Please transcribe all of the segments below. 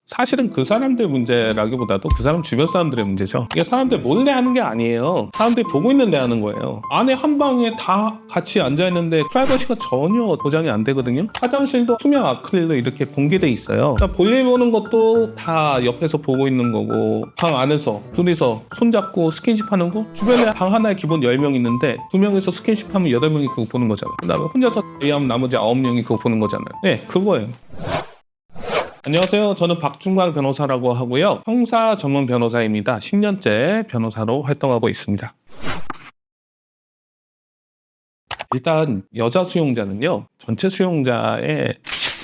사실은 그 사람들 문제라기보다도 그 사람 주변 사람들의 문제죠. 이게 사람들 몰래 하는 게 아니에요. 사람들이 보고 있는데 하는 거예요. 안에 한 방에 다 같이 앉아있는데 프라이버시가 전혀 보장이 안 되거든요. 화장실도 투명 아크릴로 이렇게 공개돼 있어요. 그러니까 볼일 보는 것도 다 옆에서 보고 있는 거고, 방 안에서 둘이서 손잡고 스킨십 하는 거, 주변에 방 하나에 기본 10명 있는데 2명이서 스킨십 하면 8명이 그거 보는 거잖아요. 그 다음에 혼자서 하면 나머지 9명이 그거 보는 거잖아요. 네, 그거예요. 안녕하세요. 저는 박중광 변호사라고 하고요. 형사 전문 변호사입니다. 10년째 변호사로 활동하고 있습니다. 일단 여자 수용자는요, 전체 수용자의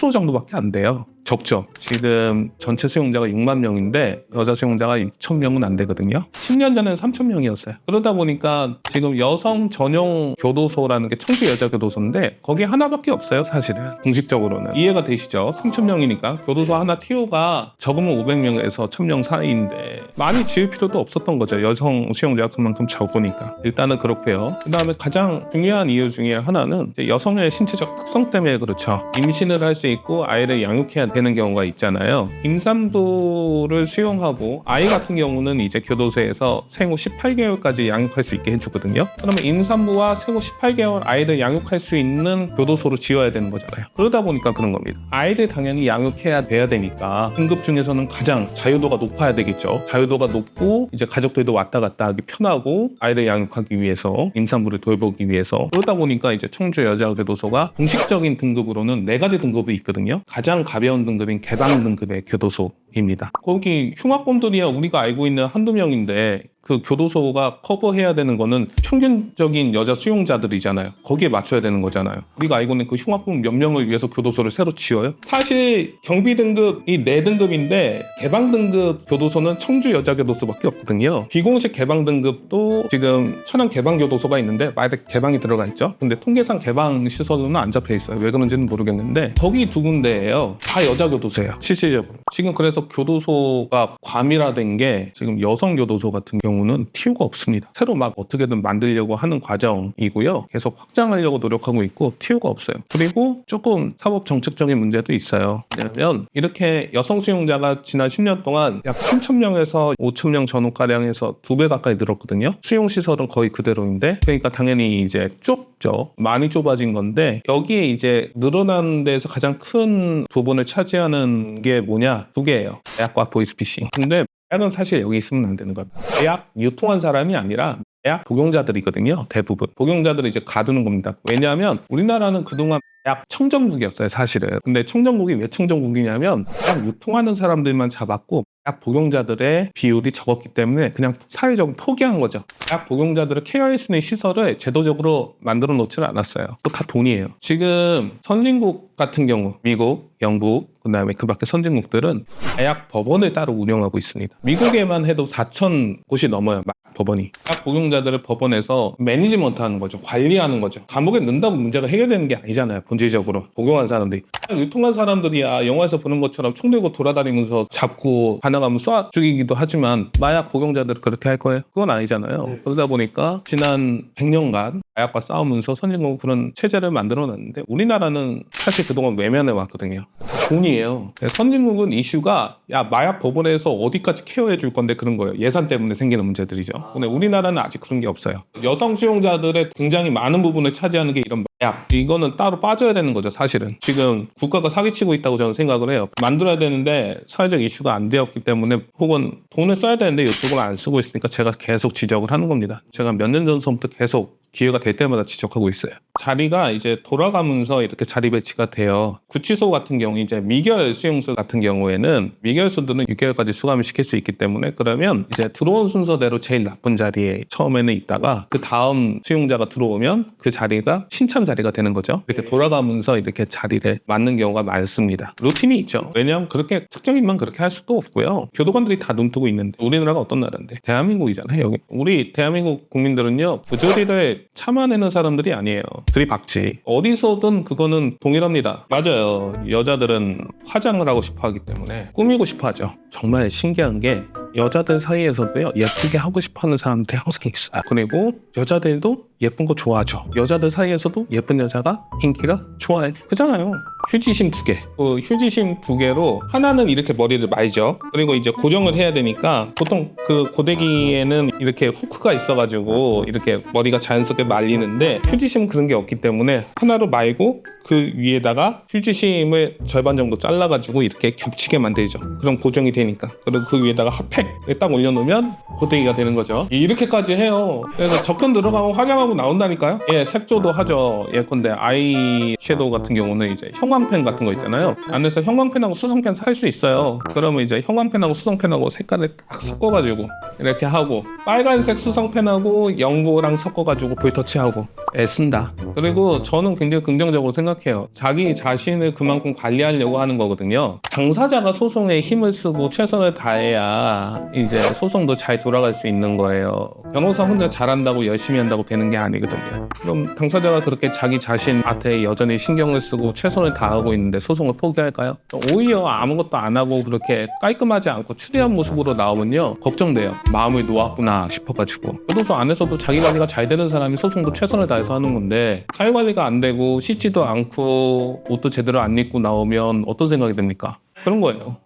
10% 정도밖에 안 돼요. 적죠. 지금 전체 수용자가 6만 명인데 여자 수용자가 6,000명은 안 되거든요. 10년 전에는 3,000명이었어요. 그러다 보니까 지금 여성 전용 교도소라는 게 청주 여자교도소인데 거기 하나밖에 없어요. 사실은 공식적으로는. 이해가 되시죠? 3,000명이니까 교도소 하나 TO가 적으면 500명에서 1,000명 사이인데 많이 지을 필요도 없었던 거죠. 여성 수용자가 그만큼 적으니까. 일단은 그렇고요. 그 다음에 가장 중요한 이유 중에 하나는 이제 여성의 신체적 특성 때문에 그렇죠. 임신을 할 수 있고 아이를 양육해야 되는 경우가 있잖아요. 임산부를 수용하고 아이 같은 경우는 이제 교도소에서 생후 18개월까지 양육할 수 있게 해주거든요. 그러면 임산부와 생후 18개월 아이를 양육할 수 있는 교도소로 지어야 되는 거잖아요. 그러다 보니까 그런 겁니다. 아이를 당연히 양육해야 돼야 되니까 등급 중에서는 가장 자유도가 높아야 되겠죠. 자유도가 높고 이제 가족들도 왔다 갔다 하기 편하고 아이를 양육하기 위해서, 임산부를 돌보기 위해서. 그러다 보니까 이제 청주 여자교도소가 공식적인 등급으로는 4가지 등급이 있거든요. 가장 가벼운 등급인 개방 등급의 교도소입니다. 거기 흉악범들이야 우리가 알고 있는 한두 명인데 그 교도소가 커버해야 되는 거는 평균적인 여자 수용자들이잖아요. 거기에 맞춰야 되는 거잖아요. 우리가 알고 있는 그 흉악범 몇 명을 위해서 교도소를 새로 지어요? 사실 경비 등급이 4등급인데 개방 등급 교도소는 청주 여자교도소밖에 없거든요. 비공식 개방 등급도 지금 천안 개방교도소가 있는데 말에 개방이 들어가 있죠. 근데 통계상 개방 시설로는 안 잡혀 있어요. 왜 그런지는 모르겠는데 거기 2군데예요. 다 여자교도소예요. 실질적으로. 지금 그래서 교도소가 과밀화된 게 지금 여성교도소 같은 경우는 TO가 없습니다. 새로 막 어떻게든 만들려고 하는 과정이고요. 계속 확장하려고 노력하고 있고 TO가 없어요. 그리고 조금 사법 정책적인 문제도 있어요. 왜냐하면 이렇게 여성 수용자가 지난 10년 동안 약 3,000명에서 5,000명 전후가량에서 2배 가까이 늘었거든요. 수용시설은 거의 그대로인데 그러니까 당연히 이제 좁죠. 많이 좁아진 건데 여기에 이제 늘어나는 데에서 가장 큰 부분을 차지하는 게 뭐냐? 2개예요. 마약과 보이스피싱. 근데 마약은 사실 여기 있으면 안 되는 겁니다. 마약 유통한 사람이 아니라 마약 복용자들이거든요. 대부분. 복용자들을 이제 가두는 겁니다. 왜냐하면 우리나라는 그동안 마약 청정국이었어요. 사실은. 근데 청정국이 왜 청정국이냐면 마약 유통하는 사람들만 잡았고 마약 복용자들의 비율이 적었기 때문에 그냥 사회적으로 포기한 거죠. 마약 복용자들을 케어할 수 있는 시설을 제도적으로 만들어 놓지는 않았어요. 또 다 돈이에요. 지금 선진국 같은 경우 미국, 영국, 그다음에 그 밖에 선진국들은 마약 법원을 따로 운영하고 있습니다. 미국에만 해도 4,000곳이 넘어요. 마약 법원이. 마약 복용자들을 법원에서 매니지먼트 하는 거죠. 관리하는 거죠. 감옥에 넣는다고 문제가 해결되는 게 아니잖아요. 본질적으로. 복용한 사람들이. 유통한 사람들이야 영화에서 보는 것처럼 총 들고 돌아다니면서 잡고 반항하면 쏴 죽이기도 하지만 마약 복용자들은 그렇게 할 거예요? 그건 아니잖아요. 그러다 보니까 지난 100년간 마약과 싸우면서 선진국은 그런 체제를 만들어놨는데 우리나라는 사실 그동안 외면해 왔거든요. 돈이에요. 선진국은 이슈가 야 마약 법원에서 어디까지 케어해 줄 건데 그런 거예요. 예산 때문에 생기는 문제들이죠. 근데 우리나라는 아직 그런 게 없어요. 여성 수용자들의 굉장히 많은 부분을 차지하는 게 이런 마약. 이거는 따로 빠져야 되는 거죠. 사실은. 지금 국가가 사기치고 있다고 저는 생각을 해요. 만들어야 되는데 사회적 이슈가 안 되었기 때문에 혹은 돈을 써야 되는데 이쪽을 안 쓰고 있으니까 제가 계속 지적을 하는 겁니다. 제가 몇 년 전부터 계속 기회가 될 때마다 지적하고 있어요. 자리가 이제 돌아가면서 이렇게 자리 배치가 돼요. 구치소 같은 경우 이제 미결 수용소 같은 경우에는 미결소들은 6개월까지 수감을 시킬 수 있기 때문에 그러면 이제 들어온 순서대로 제일 나쁜 자리에 처음에는 있다가 그 다음 수용자가 들어오면 그 자리가 신참 자리가 되는 거죠. 이렇게 돌아가면서 이렇게 자리를 맞는 경우가 많습니다. 루틴이 있죠. 왜냐하면 그렇게 특정인만 그렇게 할 수도 없고요. 교도관들이 다 눈뜨고 있는데 우리나라가 어떤 나라인데 대한민국이잖아요. 여기 우리 대한민국 국민들은요 부조리를 참아내는 사람들이 아니에요. 들이박지. 어디서든 그거는 동일합니다. 맞아요. 여자들은 화장을 하고 싶어 하기 때문에 꾸미고 싶어 하죠. 정말 신기한 게 여자들 사이에서도요, 예쁘게 하고 싶어하는 사람들이 항상 있어요. 그리고 여자들도 예쁜 거 좋아하죠. 여자들 사이에서도 예쁜 여자가 인기가 좋아해. 그잖아요. 휴지심 2개. 그 휴지심 2개로 하나는 이렇게 머리를 말죠. 그리고 이제 고정을 해야 되니까 보통 그 고데기에는 이렇게 후크가 있어가지고 이렇게 머리가 자연스럽게 말리는데 휴지심 그런 게 없기 때문에 하나로 말고 그 위에다가 휴지심을 절반 정도 잘라가지고 이렇게 겹치게 만들죠. 그럼 고정이 되니까. 그리고 그 위에다가 핫팩을 딱 올려놓으면 고데기가 되는 거죠. 이렇게까지 해요. 그래서 적금 들어가고 화장하고 나온다니까요. 예, 색조도 하죠. 예컨대 아이 섀도우 같은 경우는 이제 형광펜 같은 거 있잖아요. 안에서 형광펜하고 수성펜 살 수 있어요. 그러면 이제 형광펜하고 수성펜하고 색깔을 딱 섞어가지고 이렇게 하고 빨간색 수성펜하고 연고랑 섞어가지고 볼터치하고 쓴다. 그리고 저는 굉장히 긍정적으로 생각해요. 자기 자신을 그만큼 관리하려고 하는 거거든요. 당사자가 소송에 힘을 쓰고 최선을 다해야 이제 소송도 잘 돌아갈 수 있는 거예요. 변호사 혼자 잘한다고 열심히 한다고 되는 게 아니거든요. 그럼 당사자가 그렇게 자기 자신한테 여전히 신경을 쓰고 최선을 다하고 있는데 소송을 포기할까요? 오히려 아무것도 안 하고 그렇게 깔끔하지 않고 추리한 모습으로 나오면요, 걱정돼요. 마음을 놓았구나 싶어가지고. 교도소 안에서도 자기 관리가 잘 되는 사람이 소송도 최선을 다해서 하는 건데 자기 관리가 안 되고 씻지도 않고 옷도 제대로 안 입고 나오면 어떤 생각이 듭니까? 그런 거예요.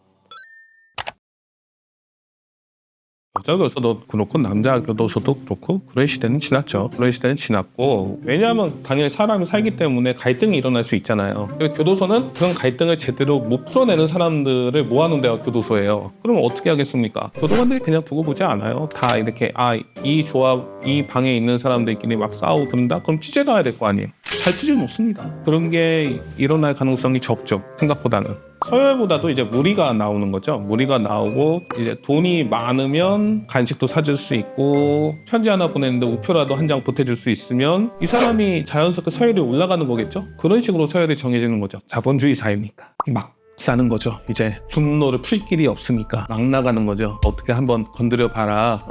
여자 교도소도 그렇고 남자 교도소도 그렇고 그런 시대는 지났죠. 그런 시대는 지났고, 왜냐하면 당연히 사람이 살기 때문에 갈등이 일어날 수 있잖아요. 그리고 교도소는 그런 갈등을 제대로 못 풀어내는 사람들을 모아놓은 데가 교도소예요. 그럼 어떻게 하겠습니까? 교도관들이 그냥 두고 보지 않아요. 다 이렇게 이 조합, 이 방에 있는 사람들끼리 막 싸우고 그런다? 그럼 취재 가야 될 거 아니에요. 잘 취재 놓습니다. 그런 게 일어날 가능성이 적죠. 생각보다는. 서열보다도 이제 무리가 나오는 거죠. 무리가 나오고 이제 돈이 많으면 간식도 사줄 수 있고 편지 하나 보냈는데 우표라도 한 장 보태줄 수 있으면 이 사람이 자연스럽게 서열이 올라가는 거겠죠. 그런 식으로 서열이 정해지는 거죠. 자본주의 사회니까. 막 사는 거죠. 이제 분노를 풀 길이 없으니까 막 나가는 거죠. 어떻게 한번 건드려 봐라.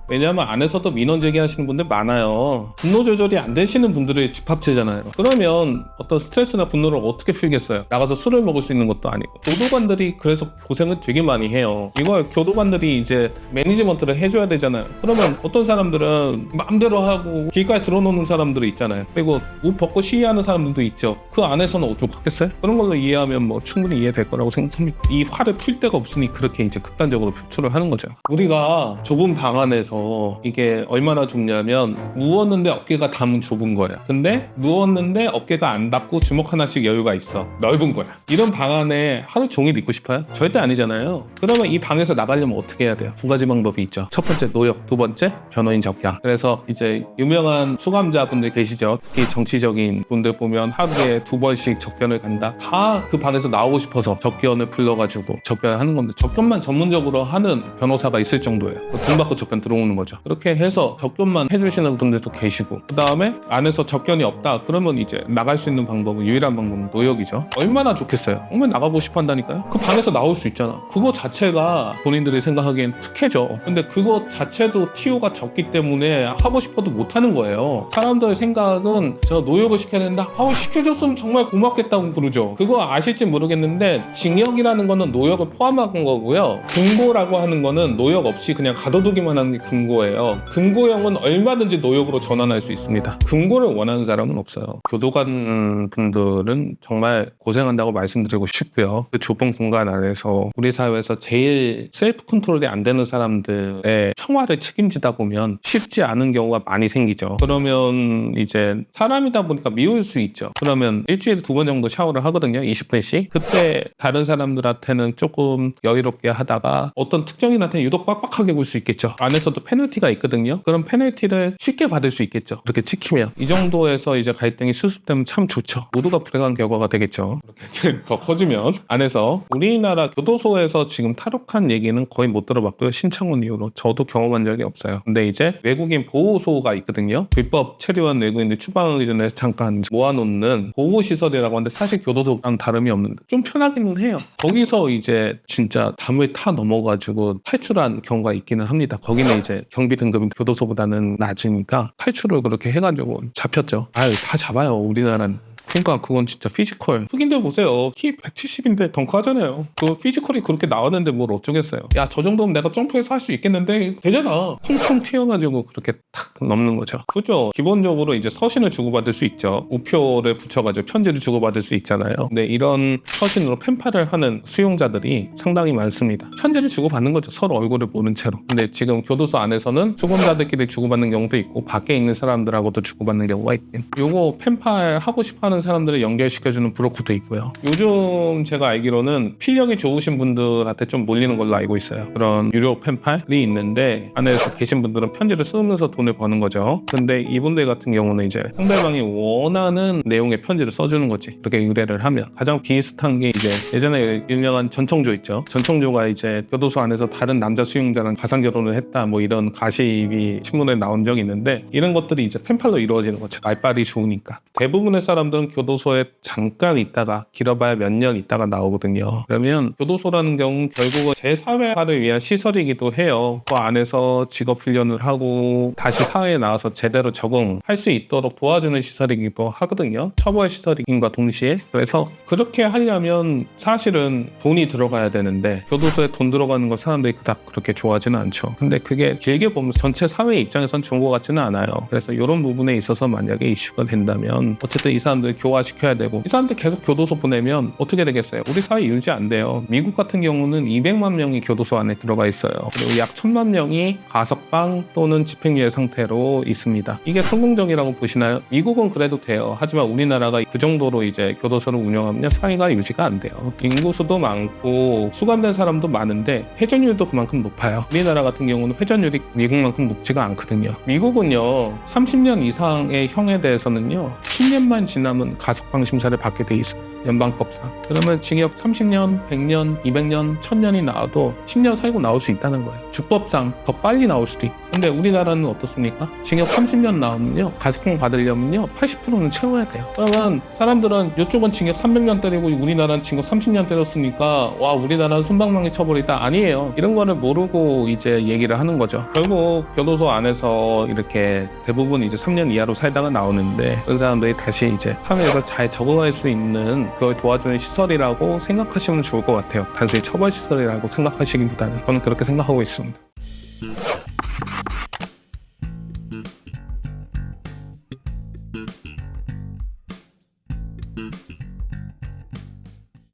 왜냐하면 안에서도 민원 제기하시는 분들 많아요. 분노 조절이 안 되시는 분들의 집합체잖아요. 그러면 어떤 스트레스나 분노를 어떻게 풀겠어요? 나가서 술을 먹을 수 있는 것도 아니고. 교도관들이 그래서 고생을 되게 많이 해요. 이걸 교도관들이 이제 매니지먼트를 해줘야 되잖아요. 그러면 어떤 사람들은 마음대로 하고 길가에 들어놓는 사람들이 있잖아요. 그리고 옷 벗고 시위하는 사람들도 있죠. 그 안에서는 어쩌겠어요? 그런 걸로 이해하면 뭐 충분히 될 거라고 생각합니다. 이 화를 풀 데가 없으니 그렇게 이제 극단적으로 표출을 하는 거죠. 우리가 좁은 방 안에서 이게 얼마나 좁냐면 누웠는데 어깨가 닿으면 좁은 거야. 근데 누웠는데 어깨가 안 닿고 주먹 하나씩 여유가 있어. 넓은 거야. 이런 방 안에 하루 종일 있고 싶어요? 절대 아니잖아요. 그러면 이 방에서 나가려면 어떻게 해야 돼요? 2가지 방법이 있죠. 첫 번째 노역, 두 번째 변호인 접견. 그래서 이제 유명한 수감자분들 계시죠. 특히 정치적인 분들 보면 하루에 2번씩 접견을 간다. 다 그 방에서 나오고 싶어서 접견을 불러가지고 접견을 하는 건데, 접견만 전문적으로 하는 변호사가 있을 정도예요. 돈 받고 접견 들어오는 거죠. 그렇게 해서 접견만 해주시는 분들도 계시고, 그 다음에 안에서 접견이 없다 그러면 이제 나갈 수 있는 방법은, 유일한 방법은 노역이죠. 얼마나 좋겠어요. 정말 나가고 싶어 한다니까요. 그 방에서 나올 수 있잖아. 그거 자체가 본인들이 생각하기엔 특혜죠. 근데 그거 자체도 TO가 적기 때문에 하고 싶어도 못하는 거예요. 사람들의 생각은 저 노역을 시켜야 된다. 시켜줬으면 정말 고맙겠다고 그러죠. 그거 아실지 모르겠는데 징역이라는 거는 노역을 포함한 거고요. 금고라고 하는 거는 노역 없이 그냥 가둬두기만 하는 게 금고예요. 금고형은 얼마든지 노역으로 전환할 수 있습니다. 금고를 원하는 사람은 없어요. 교도관 분들은 정말 고생한다고 말씀드리고 싶고요. 그 좁은 공간 안에서 우리 사회에서 제일 셀프 컨트롤이 안 되는 사람들의 평화를 책임지다 보면 쉽지 않은 경우가 많이 생기죠. 그러면 이제 사람이다 보니까 미울 수 있죠. 그러면 일주일에 2번 정도 샤워를 하거든요. 20분씩. 그때 다른 사람들한테는 조금 여유롭게 하다가 어떤 특정인한테는 유독 빡빡하게 굴 수 있겠죠. 안에서도 페널티가 있거든요. 그럼 페널티를 쉽게 받을 수 있겠죠. 그렇게 지키면. 이 정도에서 이제 갈등이 수습되면 참 좋죠. 모두가 불행한 결과가 되겠죠. 이렇게 더 커지면. 안에서 우리나라 교도소에서 지금 탈옥한 얘기는 거의 못 들어봤고요. 신창원 이후로 저도 경험한 적이 없어요. 근데 이제 외국인 보호소가 있거든요. 불법 체류한 외국인들 추방하기 전에 잠깐 모아놓는 보호시설이라고 하는데 사실 교도소랑 다름이 없는데 좀 편하기는 해요. 거기서 이제 진짜 담을 타 넘어가지고 탈출한 경우가 있기는 합니다. 거기는 이제 경비 등급이 교도소보다는 낮으니까 탈출을 그렇게 해가지고 잡혔죠. 다 잡아요. 우리나라는. 그러니까 그건 진짜 피지컬. 흑인들 보세요. 키 170인데 덩크하잖아요. 그 피지컬이 그렇게 나왔는데 뭘 어쩌겠어요. 야, 저 정도면 내가 점프해서 할 수 있겠는데 되잖아. 통통 튀어가지고 그렇게 탁 넘는 거죠. 그죠? 기본적으로 이제 서신을 주고받을 수 있죠. 우표를 붙여가지고 편지를 주고받을 수 있잖아요. 근데 이런 서신으로 펜팔을 하는 수용자들이 상당히 많습니다. 편지를 주고받는 거죠. 서로 얼굴을 보는 채로. 근데 지금 교도소 안에서는 수감자들끼리 주고받는 경우도 있고 밖에 있는 사람들하고도 주고받는 경우가 있긴. 요거 펜팔 하고 싶어하는 사람들을 연결시켜주는 브로커도 있고요. 요즘 제가 알기로는 필력이 좋으신 분들한테 좀 몰리는 걸로 알고 있어요. 그런 유료 펜팔이 있는데 안에서 계신 분들은 편지를 쓰면서 돈을 버는 거죠. 근데 이분들 같은 경우는 이제 상대방이 원하는 내용의 편지를 써주는 거지. 그렇게 의뢰를 하면 가장 비슷한 게 이제 예전에 유명한 전청조 있죠. 전청조가 이제 교도소 안에서 다른 남자 수용자랑 가상 결혼을 했다 뭐 이런 가십이 신문에 나온 적이 있는데 이런 것들이 이제 펜팔로 이루어지는 거죠. 말빨이 좋으니까. 대부분의 사람들은 교도소에 잠깐 있다가 길어봐야 몇 년 있다가 나오거든요. 그러면 교도소라는 경우는 결국은 재사회화를 위한 시설이기도 해요. 그 안에서 직업 훈련을 하고 다시 사회에 나와서 제대로 적응할 수 있도록 도와주는 시설이기도 하거든요. 처벌 시설임과 동시에. 그래서 그렇게 하려면 사실은 돈이 들어가야 되는데 교도소에 돈 들어가는 거 사람들이 그닥 그렇게 좋아하지는 않죠. 근데 그게 길게 보면 전체 사회 입장에선 좋은 것 같지는 않아요. 그래서 이런 부분에 있어서 만약에 이슈가 된다면 어쨌든 이 사람들 교화시켜야 되고 이 사람들 계속 교도소 보내면 어떻게 되겠어요? 우리 사회 유지 안 돼요. 미국 같은 경우는 200만 명이 교도소 안에 들어가 있어요. 그리고 약 1000만 명이 가석방 또는 집행유예 상태로 있습니다. 이게 성공적이라고 보시나요? 미국은 그래도 돼요. 하지만 우리나라가 그 정도로 이제 교도소를 운영하면 사회가 유지가 안 돼요. 인구수도 많고 수감된 사람도 많은데 회전율도 그만큼 높아요. 우리나라 같은 경우는 회전율이 미국만큼 높지가 않거든요. 미국은요 30년 이상의 형에 대해서는요 10년만 지나면 가석방 심사를 받게 돼 있어요. 연방법상. 그러면 징역 30년, 100년, 200년, 1000년이 나와도 10년 살고 나올 수 있다는 거예요. 주법상 더 빨리 나올 수도 있고. 근데 우리나라는 어떻습니까? 징역 30년 나오면요 가석방 받으려면요 80%는 채워야 돼요. 그러면 사람들은 이쪽은 징역 300년 때리고 우리나라는 징역 30년 때렸으니까 와 우리나라는 솜방망이 처벌이다. 아니에요. 이런 거를 모르고 이제 얘기를 하는 거죠. 결국 교도소 안에서 이렇게 대부분 이제 3년 이하로 살다가 나오는데 그런 사람들이 다시 이제 사회에서 잘 적응할 수 있는 그걸 도와주는 시설이라고 생각하시면 좋을 것 같아요. 단순히 처벌 시설이라고 생각하시기보다는 저는 그렇게 생각하고 있습니다.